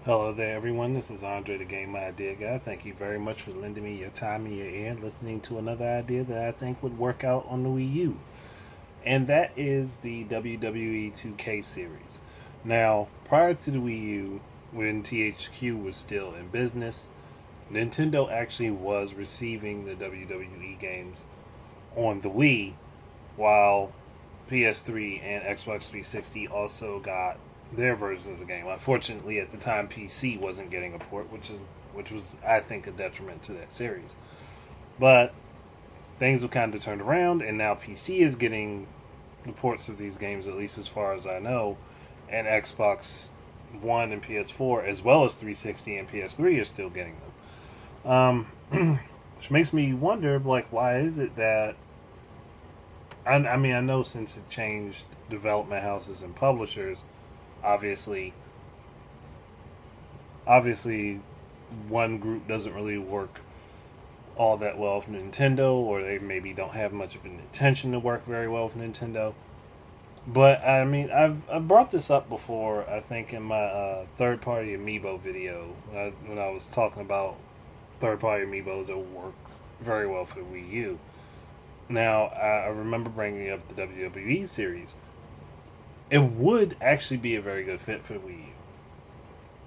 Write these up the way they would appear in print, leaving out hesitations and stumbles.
Hello there, everyone. This is Andre, the Game Idea Guy. Thank you very much for lending me your time and your ear, listening to another idea that I think would work out on the Wii U. And that is the WWE 2K series. Now, prior to the Wii U, when THQ was still in business, Nintendo actually was receiving the WWE games on the Wii, while PS3 and Xbox 360 also got their version of the game. Unfortunately, at the time, PC wasn't getting a port, which was I think a detriment to that series. But things have kind of turned around, and now PC is getting the ports of these games, at least as far as I know, and Xbox One and PS4, as well as 360 and PS3, are still getting them. Which makes me wonder, like, why is it that I mean, I know since it changed development houses and publishers, obviously, obviously, one group doesn't really work all that well with Nintendo, or they maybe don't have much of an intention to work very well with Nintendo. But I mean, I've brought this up before. I think in my third party amiibo video when I was talking about third party amiibos that work very well for the Wii U. Now, I remember bringing up the WWE series. It would actually be a very good fit for the Wii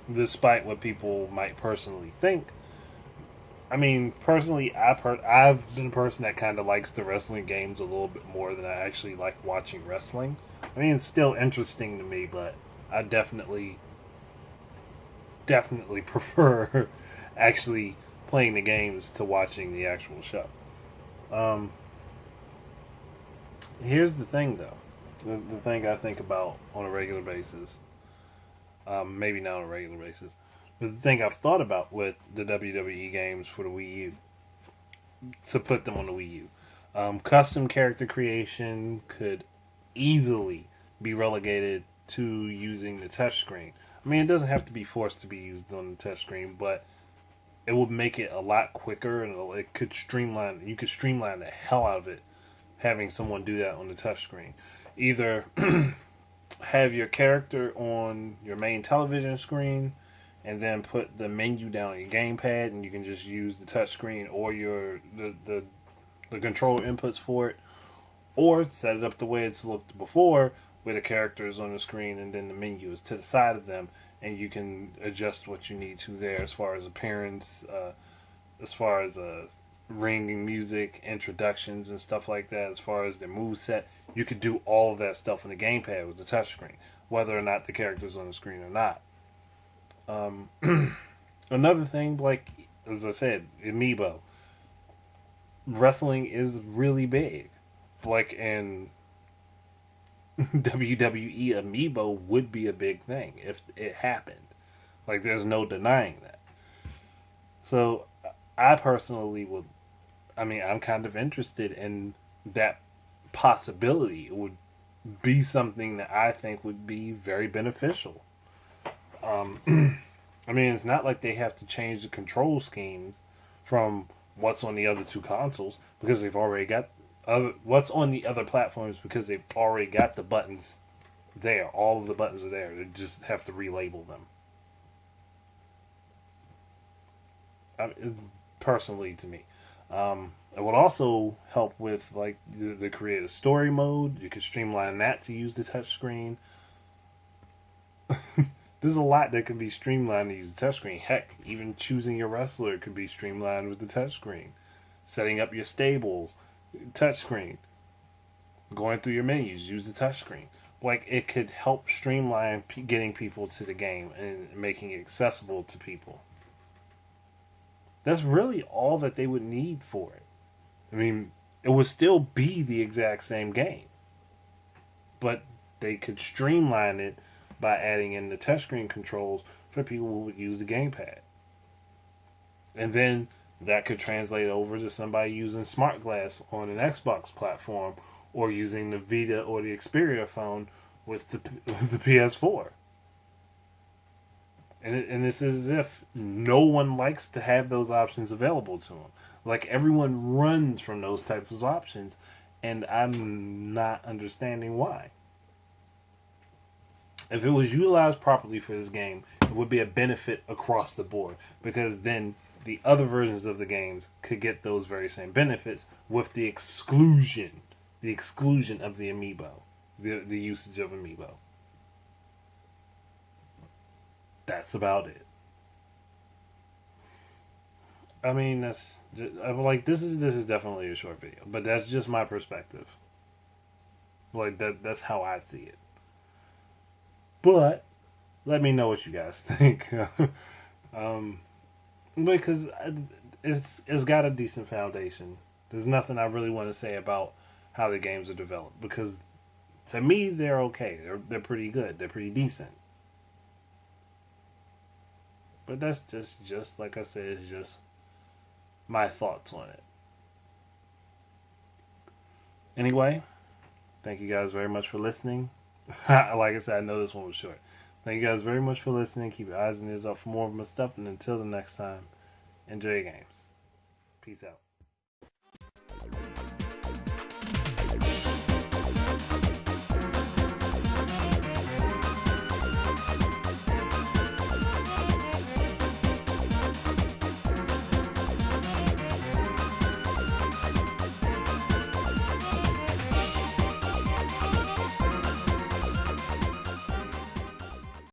U, despite what people might personally think. I mean, personally, I've been a person that kind of likes the wrestling games a little bit more than I actually like watching wrestling. I mean, it's still interesting to me, but I definitely prefer actually playing the games to watching the actual show. Um, Here's the thing, though. The thing I think about on a regular basis, maybe not on a regular basis, but the thing I've thought about with the WWE games for the Wii U, to put them on the Wii U, custom character creation could easily be relegated to using the touchscreen. I mean, it doesn't have to be forced to be used on the touchscreen, but it would make it a lot quicker, and it could streamline. You could streamline the hell out of it having someone do that on the touchscreen. Either have your character on your main television screen and then put the menu down on your gamepad and you can just use the touchscreen or the controller inputs for it, or set it up the way it's looked before where the character is on the screen and then the menu is to the side of them and you can adjust what you need to there as far as appearance, as far as ringing music, introductions, and stuff like that. As far as their move set, you could do all of that stuff on the gamepad with the touchscreen, whether or not the character's on the screen or not. Um, Another thing, like as I said, amiibo wrestling is really big. Like in WWE, amiibo would be a big thing if it happened. Like there's no denying that. So I personally would. I mean, I'm kind of interested in that possibility. It would be something that I think would be very beneficial. Um, I mean, it's not like they have to change the control schemes from what's on the other two consoles because they've already got other what's on the other platforms because they've already got the buttons there. All of the buttons are there. They just have to relabel them. Personally, to me, it would also help with like the creative story mode. You could streamline that to use the touchscreen. There's a lot that can be streamlined to use the touchscreen. Heck, even choosing your wrestler could be streamlined with the touchscreen. Setting up your stables, touchscreen. Going through your menus, use the touchscreen. Like it could help streamline getting people to the game and making it accessible to people. That's really all that they would need for it. I mean, it would still be the exact same game, but they could streamline it by adding in the touchscreen controls for people who would use the gamepad. And then that could translate over to somebody using Smart Glass on an Xbox platform or using the Vita or the Xperia phone with the PS4. And it's as if no one likes to have those options available to them. Like everyone runs from those types of options, and I'm not understanding why. If it was utilized properly for this game, it would be a benefit across the board, because then the other versions of the games could get those very same benefits with the exclusion of the amiibo, the usage of amiibo. That's about it. I mean, I'm like, this is definitely a short video, but that's just my perspective. Like that's how I see it. But let me know what you guys think. um, because it's got a decent foundation. There's nothing I really want to say about how the games are developed, because to me they're okay. They're pretty good. They're pretty decent. But that's just like I said, it's just my thoughts on it. Anyway, thank you guys very much for listening. Like I said, I know this one was short. Thank you guys very much for listening. Keep your eyes and ears out for more of my stuff. And until the next time, enjoy your games. Peace out.